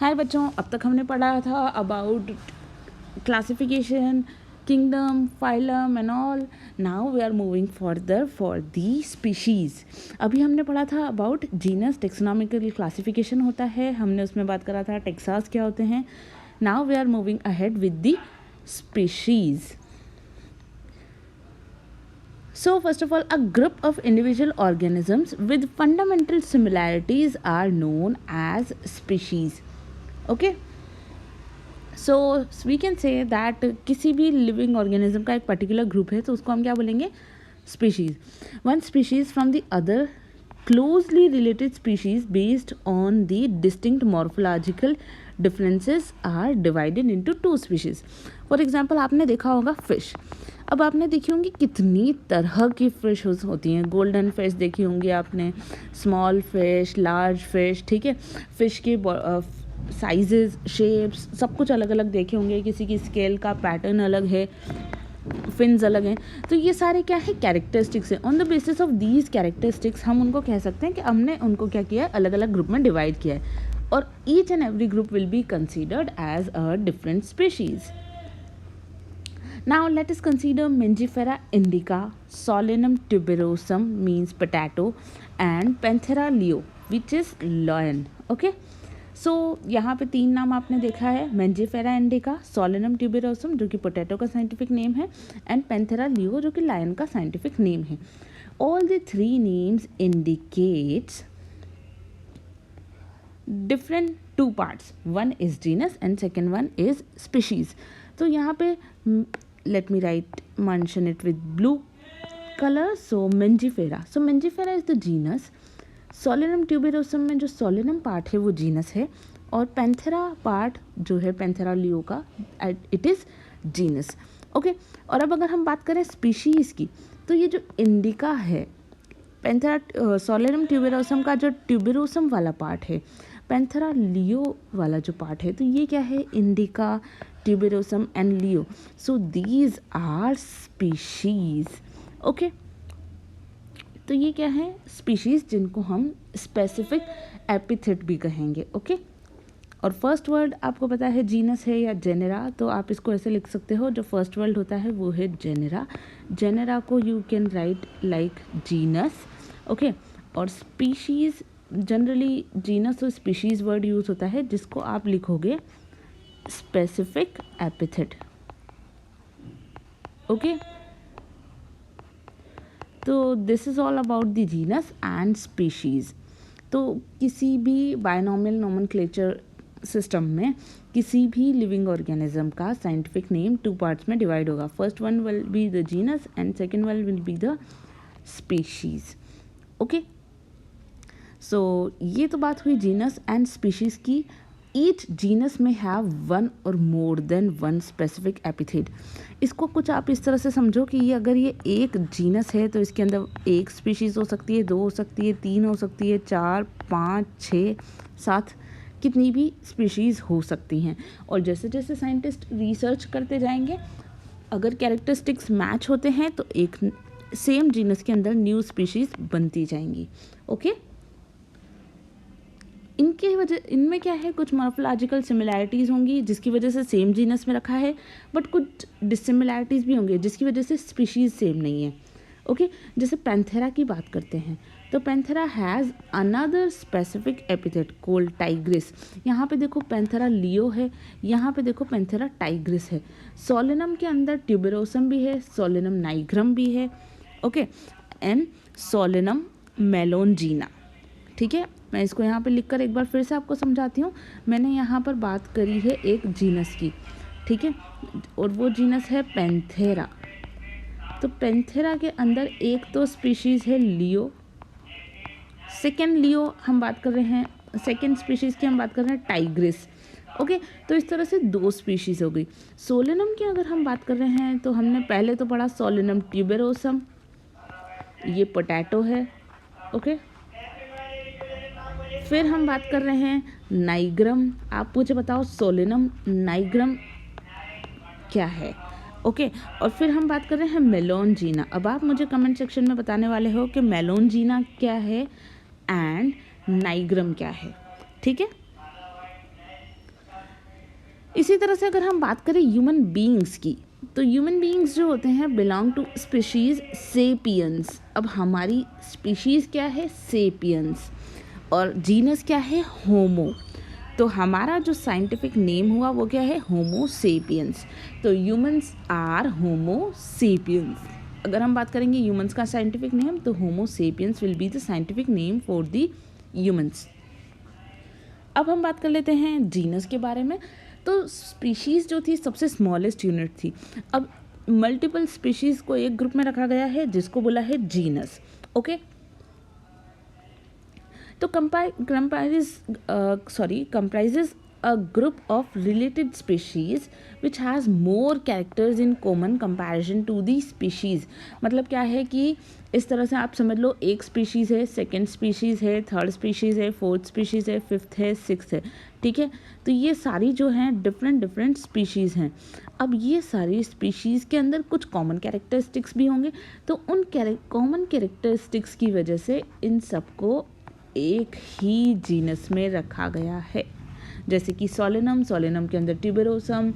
हाय बच्चों, अब तक हमने पढ़ा था about classification, kingdom, phylum and all. Now we are moving further for the species. अभी हमने पढ़ा था अबाउट जीनस, टेक्सोनॉमिकल क्लासिफिकेशन होता है, हमने उसमें बात करा था टेक्सास क्या होते हैं. Now we are moving ahead with the species. So first of all, a group of individual organisms with fundamental similarities are known as species. Okay. So we can say that किसी भी living organism का एक particular group है तो उसको हम क्या बोलेंगे, species. One species from the other closely related species based on the distinct morphological differences are divided into two species. For example आपने देखा होगा फिश. अब आपने देखी होंगी कितनी तरह की फ़िश होती हैं. गोल्डन फिश देखी होंगी आपने, स्मॉल फिश, लार्ज फिश, ठीक है. फ़िश के साइजेस, शेप्स सब कुछ अलग अलग देखे होंगे. किसी की स्केल का पैटर्न अलग है, फिन्स अलग हैं. तो ये सारे क्या है, कैरेक्टरिस्टिक्स हैं. On the basis of these characteristics हम उनको कह सकते हैं कि हमने उनको क्या किया है, अलग अलग ग्रुप में डिवाइड किया है. और each and every group will be considered as a different species. Now let us consider Mangifera indica, Solanum tuberosum means potato, and Panthera leo which is lion. Okay. सो यहाँ पे तीन नाम आपने देखा है, मैंजीफेरा इंडिका, सोलेनम ट्यूबेरोसम जो कि potato का साइंटिफिक नेम है, एंड पैंथेरा लियो जो कि लायन का साइंटिफिक नेम है. All the three names indicates different two parts. One is genus and second one is species. तो यहाँ पे let me write mention it with blue colour. So Mangifera, so Mangifera is the genus. Solanum tuberosum में जो Solanum part है वो genus है, और Panthera part जो है पैंथेरा लियो का, इट इज़ जीनस. ओके. और अब अगर हम बात करें स्पीशीज़ की, तो ये जो इंडिका है, पैंथेरा सोलेनम ट्यूबेरोसम का जो ट्यूबेरोसम वाला पार्ट है, पैंथेरा लियो वाला जो पार्ट है, तो ये क्या है, indica, tuberosum and leo. So these are species. Okay. तो ये क्या है, स्पीशीज़ जिनको हम स्पेसिफिक एपिथेट भी कहेंगे. ओके. और फर्स्ट वर्ड आपको पता है जीनस है या जेनेरा, तो आप इसको ऐसे लिख सकते हो. जो फर्स्ट वर्ड होता है वो है जेनेरा. जेनेरा को you can write like genus. Okay. और स्पीशीज़ जनरली जीनस और स्पीशीज़ वर्ड यूज़ होता है जिसको आप लिखोगे स्पेसिफिक एपिथेट. ओके. तो this is all about the genus and species. तो किसी भी बायनॉमियल नोमेनक्लेचर सिस्टम में किसी भी लिविंग ऑर्गेनिज्म का साइंटिफिक नेम टू पार्ट्स में डिवाइड होगा. First one will be the genus and second one will be the species. Okay. सो ये तो बात हुई जीनस एंड स्पीशीज़ की. ईच जीनस में हैव वन और more than one specific epithet. इसको कुछ आप इस तरह से समझो कि ये अगर ये एक जीनस है तो इसके अंदर एक स्पीशीज़ हो सकती है, दो हो सकती है, तीन हो सकती है, चार, पाँच, छः, सात, कितनी भी स्पीशीज़ हो सकती हैं. और जैसे जैसे साइंटिस्ट रिसर्च करते जाएंगे, अगर कैरेक्टरिस्टिक्स मैच होते हैं तो एक सेम जीनस के अंदर न्यू स्पीशीज़ बनती जाएंगी. ओके. इनके वजह इनमें क्या है, कुछ मॉर्फोलॉजिकल सिमिलैरिटीज़ होंगी जिसकी वजह से सेम जीनस में रखा है, बट कुछ डिसिमिलैरिटीज़ भी होंगी जिसकी वजह से स्पीशीज़ सेम नहीं है. ओके. जैसे पैंथेरा की बात करते हैं तो Panthera has another specific epithet called Tigris. यहाँ पे देखो पैंथेरा लियो है, यहाँ पे देखो पैंथेरा टाइग्रिस है. सोलेनम के अंदर ट्यूबेरोसम भी है, सोलेनम नाइग्रम भी है. ओके. And Solanum melongena. ठीक है. मैं इसको यहाँ पे लिखकर एक बार फिर से आपको समझाती हूँ. मैंने यहाँ पर बात करी है एक जीनस की, ठीक है, और वो जीनस है पैंथेरा. तो पैंथेरा के अंदर एक तो स्पीशीज़ है लियो, सेकेंड लियो हम बात कर रहे हैं, सेकेंड स्पीशीज़ की हम बात कर रहे हैं टाइग्रिस. ओके. तो इस तरह से दो स्पीशीज़ हो गई. सोलेनम की अगर हम बात कर रहे हैं तो हमने पहले तो पढ़ा सोलेनम ट्यूबेरोसम, ये पोटैटो है. ओके. फिर हम बात कर रहे हैं नाइग्रम. आप मुझे बताओ सोलेनम नाइग्रम क्या है. ओके. और फिर हम बात कर रहे हैं मेलोनजीना. अब आप मुझे कमेंट सेक्शन में बताने वाले हो कि मेलोनजीना क्या है एंड नाइग्रम क्या है. ठीक है. इसी तरह से अगर हम बात करें ह्यूमन बीइंग्स की, तो ह्यूमन बीइंग्स जो होते हैं बिलोंग टू स्पीशीज़ सेपियंस। अब हमारी स्पीशीज़ क्या है? सेपियंस। और जीनस क्या है? होमो। तो हमारा जो साइंटिफिक नेम हुआ वो क्या है? Homo sapiens. तो ह्यूमंस आर होमो सेपियंस। अगर हम बात करेंगे ह्यूमंस का साइंटिफिक नेम, तो Homo sapiens will be the scientific name for the humans. अब हम बात कर लेते हैं जीनस के बारे में। तो स्पीशीज़ जो थी सबसे स्मॉलेस्ट यूनिट थी। अब मल्टीपल स्पीशीज़ को एक ग्रुप में रखा गया है जिसको बोला है जीनस। ओके, तो comprises a group of related species which has more characters in common comparison to the species। मतलब क्या है कि इस तरह से आप समझ लो, एक स्पीशीज़ है, सेकेंड स्पीशीज़ है, थर्ड स्पीशीज़ है, फोर्थ स्पीशीज़ है, फिफ्थ है, सिक्स्थ है, ठीक है। तो ये सारी जो हैं डिफरेंट स्पीशीज़ हैं। अब ये सारी स्पीशीज़ के अंदर कुछ कॉमन कैरेक्टरिस्टिक्स भी होंगे, तो उन कॉमन कैरेक्टरिस्टिक्स की वजह से इन सबको एक ही जीनस में रखा गया है। जैसे कि सोलेनम के अंदर ट्यूबेरोसम,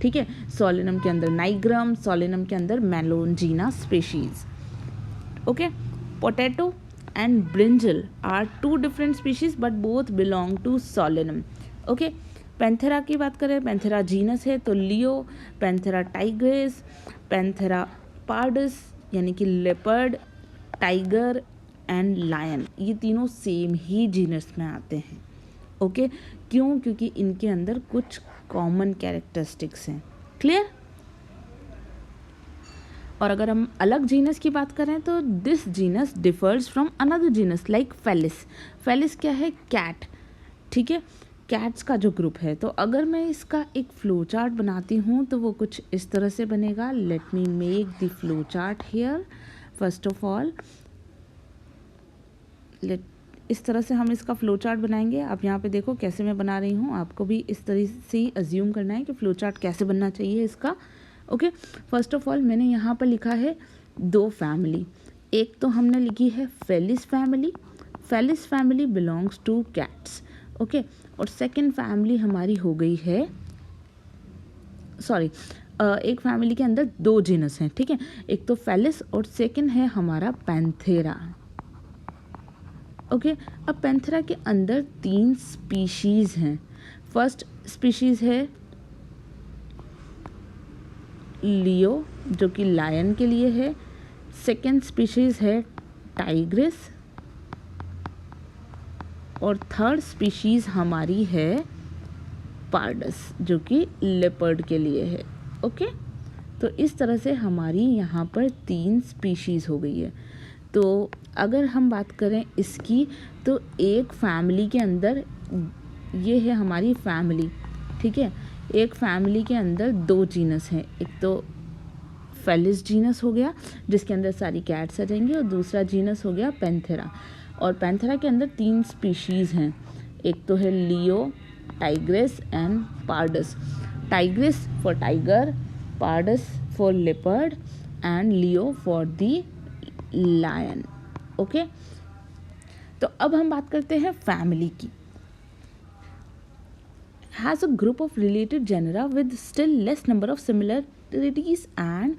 ठीक है, सोलेनम के अंदर नाइग्रम, सोलेनम के अंदर melongena species. Okay, potato and brinjal are two different species but both belong to Solanum. Okay, Panthera की बात करें, पैंथेरा जीनस है तो leo, Panthera tigris, Panthera pardus यानी कि लेपर्ड, टाइगर एंड लायन, ये तीनों सेम ही जीनस में आते हैं। ओके, क्यों? क्योंकि इनके अंदर कुछ कॉमन कैरेक्टरिस्टिक्स हैं। क्लियर? और अगर हम अलग जीनस की बात करें तो this genus differs from another genus like felis. Felis क्या है? कैट, ठीक है, कैट्स का जो ग्रुप है। तो अगर मैं इसका एक फ्लो चार्ट बनाती हूँ तो वो कुछ इस तरह से बनेगा। Let me make the flow chart here. First of all इस तरह से हम इसका फ्लो चार्ट बनाएंगे। आप यहाँ पे देखो कैसे मैं बना रही हूँ, आपको भी इस तरह से ही अज्यूम करना है कि फ्लो चार्ट कैसे बनना चाहिए इसका। ओके, फर्स्ट ऑफ ऑल मैंने यहाँ पर लिखा है दो फैमिली। एक तो हमने लिखी है felis family. Felis family belongs to cats. Okay, और सेकेंड फैमिली हमारी हो गई है, सॉरी, एक फैमिली के अंदर दो जीनस हैं, ठीक है, एक तो फेलिस और सेकेंड है हमारा पैंथेरा। ओके, अब पैंथेरा के अंदर तीन स्पीशीज़ हैं। फर्स्ट स्पीशीज़ है लियो जो कि लायन के लिए है। सेकेंड स्पीशीज़ है टाइग्रिस और थर्ड स्पीशीज़ हमारी है पार्डस जो कि लेपर्ड के लिए है। ओके, तो इस तरह से हमारी यहाँ पर तीन स्पीशीज़ हो गई है। तो अगर हम बात करें इसकी, तो एक फैमिली के अंदर, ये है हमारी फैमिली, ठीक है, एक फैमिली के अंदर दो जीनस हैं। एक तो फेलिस जीनस हो गया जिसके अंदर सारी कैट्स आ जाएंगी, और दूसरा जीनस हो गया पैंथेरा। और पैंथेरा के अंदर तीन स्पीशीज़ हैं, एक तो है leo, tigris and pardus. Tigris for tiger, pardus for leopard and leo for the lion. Okay, तो अब हम बात करते हैं फैमिली की। Has a group of related genera with still less number of similarities and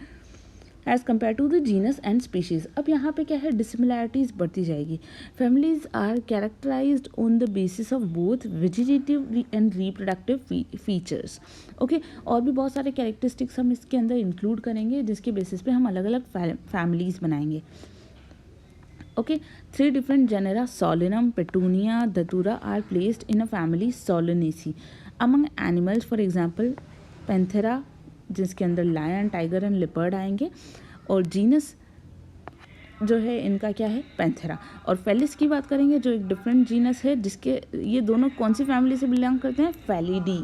as compare to the genus and species. अब यहाँ पे क्या है, डिसिमिलैरिटीज बढ़ती जाएगी। Families are characterized on the basis of both vegetative and reproductive features. Okay, और भी बहुत सारे कैरेक्टरिस्टिक्स हम इसके अंदर इंक्लूड करेंगे जिसके बेसिस पे हम अलग अलग फैमिलीज बनाएंगे। Okay, 3 different genera Solanum, Petunia, Datura are placed in a family Solanaceae. Among animals, for example, Panthera जिसके अंदर लायन, टाइगर एंड लेपर्ड आएंगे, और जीनस जो है इनका क्या है, पैंथेरा। और फेलिस की बात करेंगे जो एक डिफरेंट जीनस है जिसके, ये दोनों कौन सी फैमिली से बिलोंग करते हैं, फेलिडी।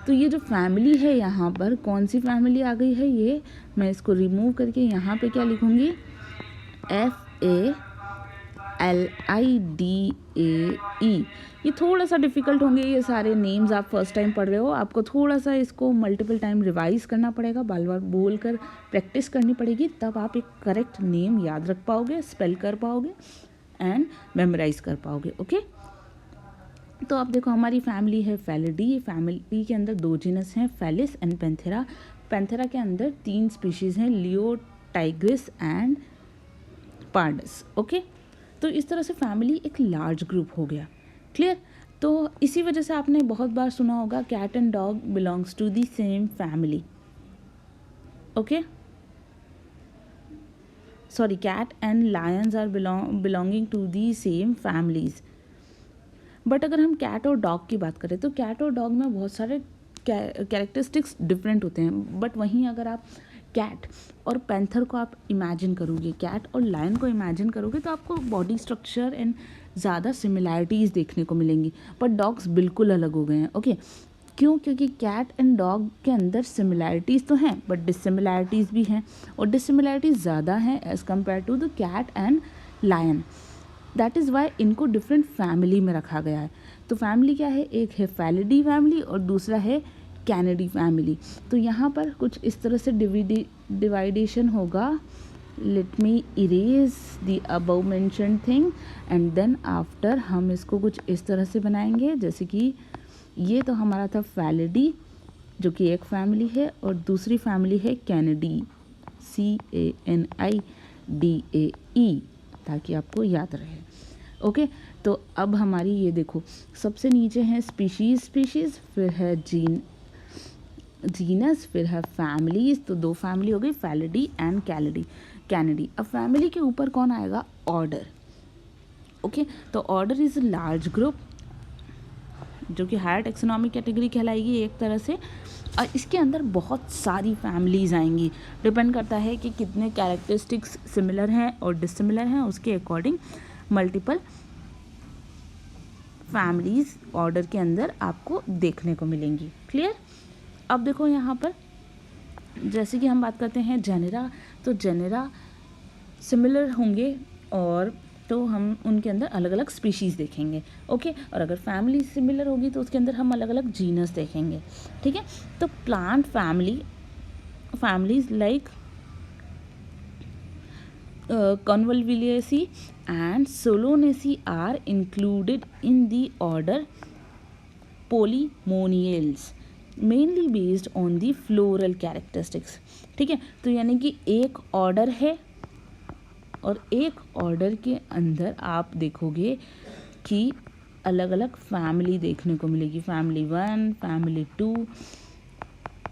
तो ये जो फैमिली है यहाँ पर कौन सी फैमिली आ गई है, ये मैं इसको रिमूव करके यहाँ पे क्या लिखूँगी, FALIDAE। ये थोड़ा सा डिफ़िकल्ट होंगे ये सारे नेम्स, आप फर्स्ट टाइम पढ़ रहे हो, आपको थोड़ा सा इसको मल्टीपल टाइम रिवाइज करना पड़ेगा, बार बार बोल कर प्रैक्टिस करनी पड़ेगी, तब आप एक करेक्ट नेम याद रख पाओगे, स्पेल कर पाओगे एंड मेमोराइज कर पाओगे। ओके, तो अब देखो हमारी फैमिली है फेलिडी, फैमिली के अंदर 2 जीनस हैं, फेलिस एंड पैंथेरा। पैंथेरा के अंदर 3 स्पीशीज़ हैं, लियो, टाइग्रिस एंड पार्डस। ओके, तो इस तरह से फैमिली एक लार्ज ग्रुप हो गया। क्लियर? तो इसी वजह से आपने बहुत बार सुना होगा cat and dog belongs to the same family. Okay, sorry, cat and lions are belonging to the same families. But अगर हम कैट और डॉग की बात करें तो कैट और डॉग में बहुत सारे कैरेक्टरिस्टिक्स डिफरेंट होते हैं। बट वहीं अगर आप कैट और पैंथर को आप इमेजिन करोगे, कैट और लायन को इमेजिन करोगे, तो आपको बॉडी स्ट्रक्चर एंड ज़्यादा सिमिलैरिटीज़ देखने को मिलेंगी। पर डॉग्स बिल्कुल अलग हो गए हैं। ओके, क्यों? क्योंकि कैट एंड डॉग के अंदर सिमिलैरिटीज़ तो हैं बट डिससिमिलैरिटीज़ भी हैं, और डिससिमिलैरिटीज़ ज़्यादा हैं as compare to the cat and lion. That is why इनको डिफरेंट फैमिली में रखा गया है। तो फैमिली क्या है? एक है फेलिडी फैमिली और दूसरा है कैनिडी फैमिली। तो यहाँ पर कुछ इस तरह से डिवाइडेशन होगा। Let me erase the above mention thing and then after हम इसको कुछ इस तरह से बनाएंगे, जैसे कि ये तो हमारा था फेलिडी जो कि एक फैमिली है, और दूसरी फैमिली है कैनिडी, CANIDAE, ताकि आपको याद रहे। ओके, तो अब हमारी ये देखो सबसे नीचे है स्पीशीज़, फिर है जीनस, फिर है फैमिलीज। तो 2 फैमिली हो गई, फेलिडी एंड कैनिडी। अब फैमिली के ऊपर कौन आएगा? ऑर्डर। ओके, तो order is a large group जो कि हायर टेक्सोनॉमी कैटेगरी कहलाएगी एक तरह से। और इसके अंदर बहुत सारी फैमिलीज़ आएंगी। डिपेंड करता है कि कितने कैरेक्टरिस्टिक्स सिमिलर हैं और डिसिमिलर हैं, उसके अकॉर्डिंग मल्टीपल फैमिलीज़ ऑर्डर के अंदर आपको देखने को मिलेंगी। क्लियर? अब देखो यहाँ पर जैसे कि हम बात करते हैं जेनेरा, तो जेनेरा सिमिलर होंगे और तो हम उनके अंदर अलग अलग स्पीशीज़ देखेंगे। ओके, और अगर फैमिली सिमिलर होगी तो उसके अंदर हम अलग अलग जीनस देखेंगे। ठीक है, तो plant families like Convolvulaceae and Solanaceae are included in the order Polymoniales, mainly based on the floral characteristics. ठीक है, तो यानी कि एक ऑर्डर है और एक ऑर्डर के अंदर आप देखोगे कि अलग अलग फैमिली देखने को मिलेगी, family 1, family 2।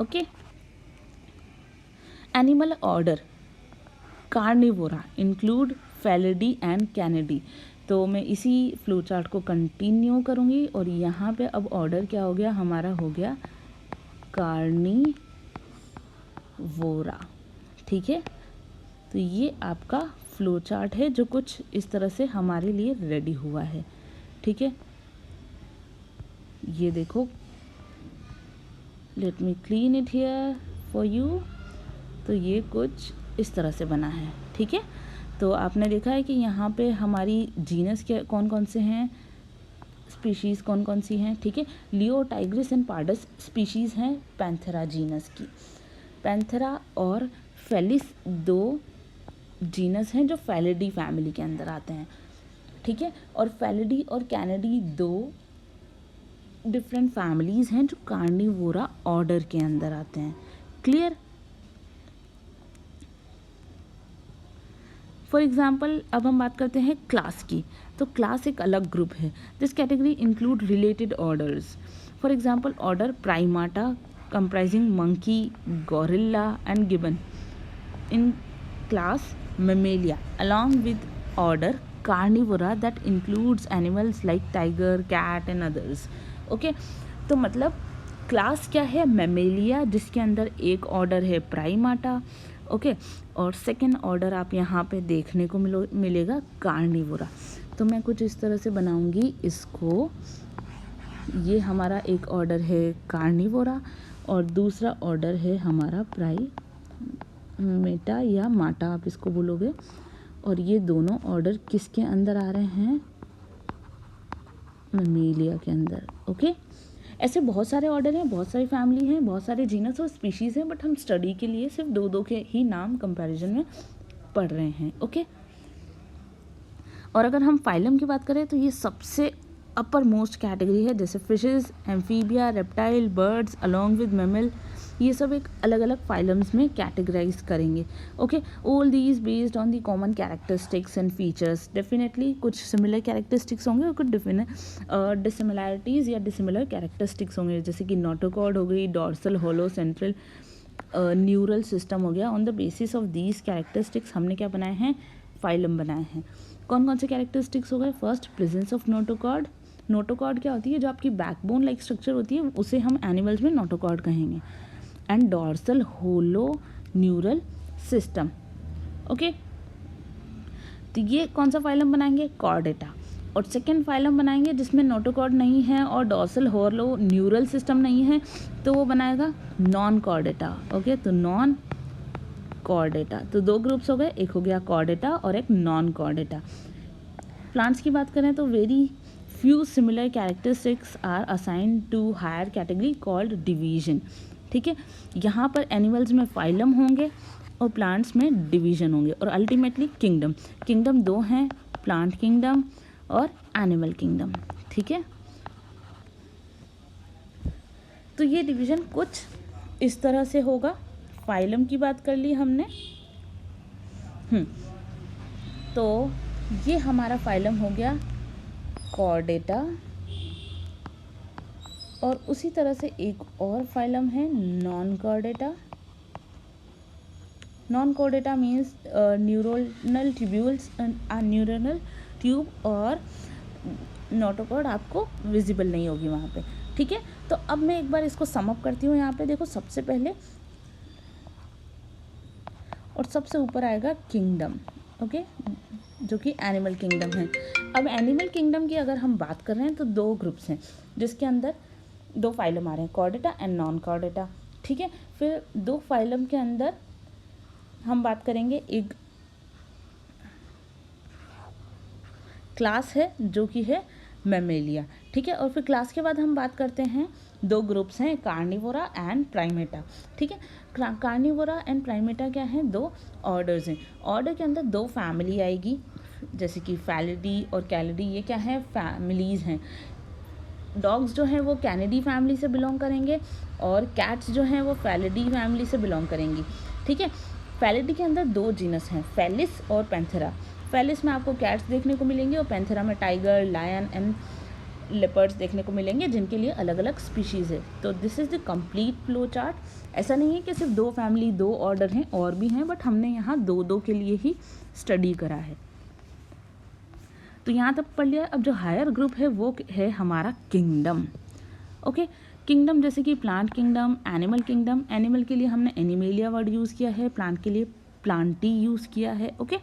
Okay, animal order Carnivora include Felidae and Canidae. तो मैं इसी फ्लो चार्ट को कंटिन्यू करूँगी और यहाँ पे अब ऑर्डर क्या हो गया? हमारा हो गया कार्निवोरा। ठीक है, तो ये आपका फ्लो चार्ट है जो कुछ इस तरह से हमारे लिए रेडी हुआ है। ठीक है, ये देखो, let me clean it here for you. तो ये कुछ इस तरह से बना है। ठीक है, तो आपने देखा है कि यहाँ पे हमारी जीनस के कौन कौन से हैं, स्पीशीज़ कौन कौन सी हैं। ठीक है, leo, tigris and pardus species हैं पैंथेरा जीनस की। पैंथेरा और फेलिस 2 जीनस हैं जो फेलिडी फैमिली के अंदर आते हैं। ठीक है, और फेलिडी और कैनिडी 2 डिफरेंट फैमिलीज़ हैं जो कार्निवोरा ऑर्डर के अंदर आते हैं। क्लियर? फॉर एग्जाम्पल अब हम बात करते हैं क्लास की। तो क्लास एक अलग ग्रुप है। This category include related orders. For example order Primata comprising monkey, gorilla and gibbon. In class Mammalia along with order carnivora that includes animals like tiger, cat and others. Okay, तो मतलब class क्या है? Mammalia, जिसके अंदर एक order है प्राइमाटा। Okay, और second order आप यहाँ पे देखने को मिलेगा कार्निवोरा। तो मैं कुछ इस तरह से बनाऊंगी इसको। ये हमारा एक ऑर्डर है कार्निवोरा और दूसरा ऑर्डर है हमारा प्राइमेटा या माटा आप इसको बोलोगे। और ये दोनों ऑर्डर किसके अंदर आ रहे हैं? मेमेलिया के अंदर। ओके, ऐसे बहुत सारे ऑर्डर हैं, बहुत सारी फैमिली हैं, बहुत सारे जीनस और स्पीशीज़ हैं, बट हम स्टडी के लिए सिर्फ 2 के ही नाम कंपैरिजन में पढ़ रहे हैं। ओके, और अगर हम फाइलम की बात करें तो ये सबसे अपर मोस्ट कैटेगरी है, जैसे fishes, amphibia, reptile, birds along with mammal, ये सब एक अलग अलग फाइलम्स में कैटेगराइज करेंगे. Okay, all these based on the common characteristics and features. Definitely कुछ सिमिलर कैरेक्टरिस्टिक्स होंगे और कुछ डिसिमिलैरिटीज़ या डिसिमिलर कैरेक्टरिस्टिक्स होंगे, जैसे कि नोटोकॉर्ड हो गई, डॉर्सल होलो सेंट्रल न्यूरल सिस्टम हो गया. On the basis of these characteristics हमने क्या बनाए हैं, फाइलम बनाए हैं. कौन कौन से कैरेक्टरिस्टिक्स हो गए? First, presence of notochord. Notochord क्या होती है? जो आपकी बैकबोन लाइक स्ट्रक्चर होती है उसे हम एनिमल्स में नोटोकॉर्ड कहेंगे. And dorsal hollow neural system. Okay, तो ये कौन सा फाइलम बनाएंगे? कॉर्डेटा. और सेकेंड फाइलम बनाएंगे जिसमें नोटोकॉर्ड नहीं है और डॉर्सल होलो न्यूरल सिस्टम नहीं है, तो वो बनाएगा नॉन कॉर्डेटा. ओके, तो नॉन कॉर्डेटा. तो दो ग्रुप्स हो गए, एक हो गया कॉर्डेटा और एक नॉन कॉर्डेटा. प्लांट्स की बात करें तो very few similar characteristics are assign to higher category called division. ठीक है, यहाँ पर एनिमल्स में फाइलम होंगे और प्लांट्स में डिवीजन होंगे और अल्टीमेटली किंगडम. किंगडम दो हैं, प्लांट किंगडम और एनिमल किंगडम. ठीक है, तो ये डिवीजन कुछ इस तरह से होगा. फाइलम की बात कर ली हमने. तो ये हमारा फाइलम हो गया कॉर्डेटा. और उसी तरह से एक और फाइलम है non Chordata. Non Chordata means neuronal tubules, neuronal tube और नोटोकॉर्ड आपको विजिबल नहीं होगी वहाँ पे. ठीक है, तो अब मैं एक बार इसको समअप करती हूँ. यहाँ पे देखो, सबसे पहले और सबसे ऊपर आएगा किंगडम. ओके, जो कि एनिमल किंगडम है. अब एनिमल किंगडम की अगर हम बात कर रहे हैं तो दो ग्रुप्स हैं जिसके अंदर दो फाइलम आ रहे हैं, कॉर्डेटा एंड नॉन कॉर्डेटा. ठीक है, फिर दो फाइलम के अंदर हम बात करेंगे, एक क्लास है जो कि है मैमेलिया. ठीक है, और फिर क्लास के बाद हम बात करते हैं, दो ग्रुप्स हैं, कार्निवोरा एंड प्राइमेटा. ठीक है, कार्निवोरा एंड प्राइमेटा क्या हैं? दो ऑर्डर्स हैं. ऑर्डर के अंदर दो फैमिली आएगी, जैसे कि फैलिडी और कैलिडी. ये क्या है? फैमिलीज़ हैं. डॉग्स जो हैं वो कैनिडी फैमिली से बिलोंग करेंगे और कैट्स जो हैं वो फैलिडी फैमिली से बिलोंग करेंगी. ठीक है, फैलिडी के अंदर दो जीनस हैं, फेलिस और पैंथेरा. फेलिस में आपको कैट्स देखने को मिलेंगे और पैंथेरा में टाइगर, लायन एंड लेपर्ड्स देखने को मिलेंगे, जिनके लिए अलग अलग स्पीशीज़ है. तो this is the complete flow chart. ऐसा नहीं है कि सिर्फ दो फैमिली, दो ऑर्डर हैं, और भी हैं, बट हमने यहाँ दो दो के लिए ही स्टडी करा है. तो यहाँ तक पढ़ लिया. अब जो हायर ग्रुप है वो है हमारा किंगडम. ओके, किंगडम जैसे कि plant kingdom, animal kingdom. Animal के लिए हमने एनिमेलिया वर्ड यूज़ किया है, प्लांट के लिए प्लांटी यूज़ किया है. Okay,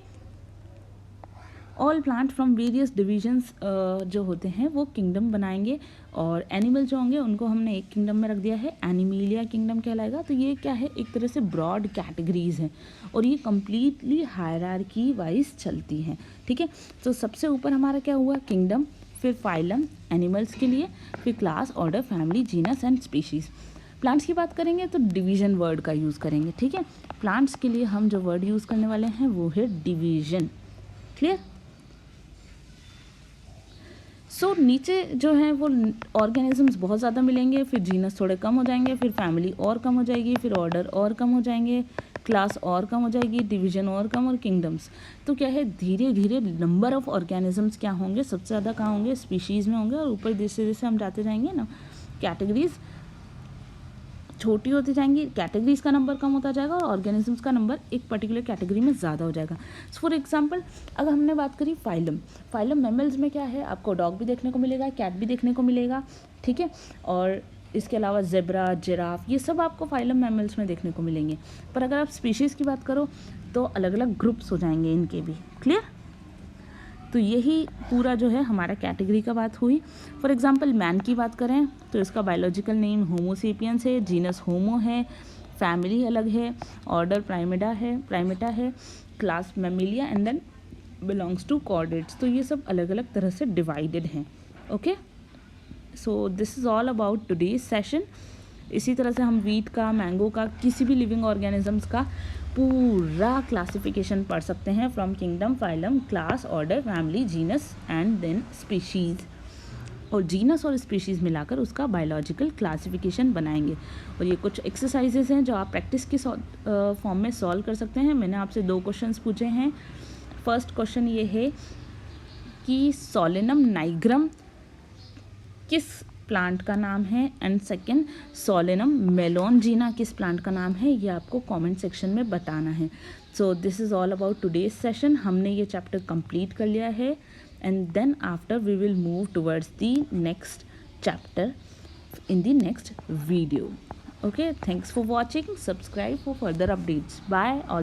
all plant from various divisions जो होते हैं वो किंगडम बनाएंगे, और एनिमल जो होंगे उनको हमने एक किंगडम में रख दिया है, एनिमेलिया किंगडम कहलाएगा. तो ये क्या है? एक तरह से ब्रॉड कैटेगरीज हैं और ये कम्प्लीटली हायरार्की वाइज चलती हैं. ठीक है, तो सबसे ऊपर हमारा क्या हुआ? किंगडम, फिर फाइलम एनिमल्स के लिए, फिर class, order, family, genus and species. Plants की बात करेंगे तो डिवीजन वर्ड का यूज़ करेंगे. ठीक है, प्लांट्स के लिए हम जो वर्ड यूज़ करने वाले हैं वो है डिवीजन. क्लियर? सो नीचे जो है वो ऑर्गेनिजम्स बहुत ज़्यादा मिलेंगे, फिर जीनस थोड़े कम हो जाएंगे, फिर फैमिली और कम हो जाएगी, फिर ऑर्डर और कम हो जाएंगे, क्लास और कम हो जाएगी, डिवीजन और कम, और किंगडम्स. तो क्या है, धीरे धीरे नंबर ऑफ ऑर्गेनिजम्स क्या होंगे? सबसे ज़्यादा कहाँ होंगे? स्पीशीज़ में होंगे. और ऊपर जैसे जैसे हम जाते जाएंगे ना, कैटेगरीज छोटी होती जाएंगी, कैटेगरीज का नंबर कम होता जाएगा और ऑर्गेनिजम्स का नंबर एक पर्टिकुलर कैटेगरी में ज़्यादा हो जाएगा. फॉर एग्जांपल, अगर हमने बात करी फाइलम मैमल्स में क्या है? आपको डॉग भी देखने को मिलेगा, कैट भी देखने को मिलेगा. ठीक है, और इसके अलावा जेब्रा, जिराफ, ये सब आपको फाइलम मैमल्स में देखने को मिलेंगे. पर अगर आप स्पीशीज़ की बात करो तो अलग अलग ग्रुप्स हो जाएंगे इनके भी. क्लियर? तो यही पूरा जो है हमारा कैटेगरी का बात हुई. फॉर एग्जांपल, मैन की बात करें तो इसका बायोलॉजिकल नेम होमोसेपियंस है, जीनस होमो है, फैमिली अलग है, ऑर्डर प्राइमेटा है, class mammalia and then belongs to chordates. तो ये सब अलग अलग तरह से डिवाइडेड हैं. Okay, so this is all about today's session. इसी तरह से हम वीट का, मैंगो का, किसी भी लिविंग ऑर्गेनिजम्स का पूरा क्लासिफिकेशन पढ़ सकते हैं, from kingdom, phylum, class, order, family, genus and then species. और जीनस और स्पीशीज़ मिलाकर उसका बायोलॉजिकल क्लासिफिकेशन बनाएंगे। और ये कुछ एक्सरसाइजेज हैं जो आप प्रैक्टिस के फॉर्म में सॉल्व कर सकते हैं। मैंने आपसे 2 क्वेश्चंस पूछे हैं। फर्स्ट क्वेश्चन ये है कि सोलेनम नाइग्रम किस प्लांट का नाम है, एंड सेकेंड सोलेनम मेलोनजीना किस प्लांट का नाम है, ये आपको कमेंट सेक्शन में बताना है। So this is all about today's session. हमने ये चैप्टर कंप्लीट कर लिया है, and then after we will move towards the next chapter in the next video. Okay, thanks for watching. Subscribe for further updates. Bye.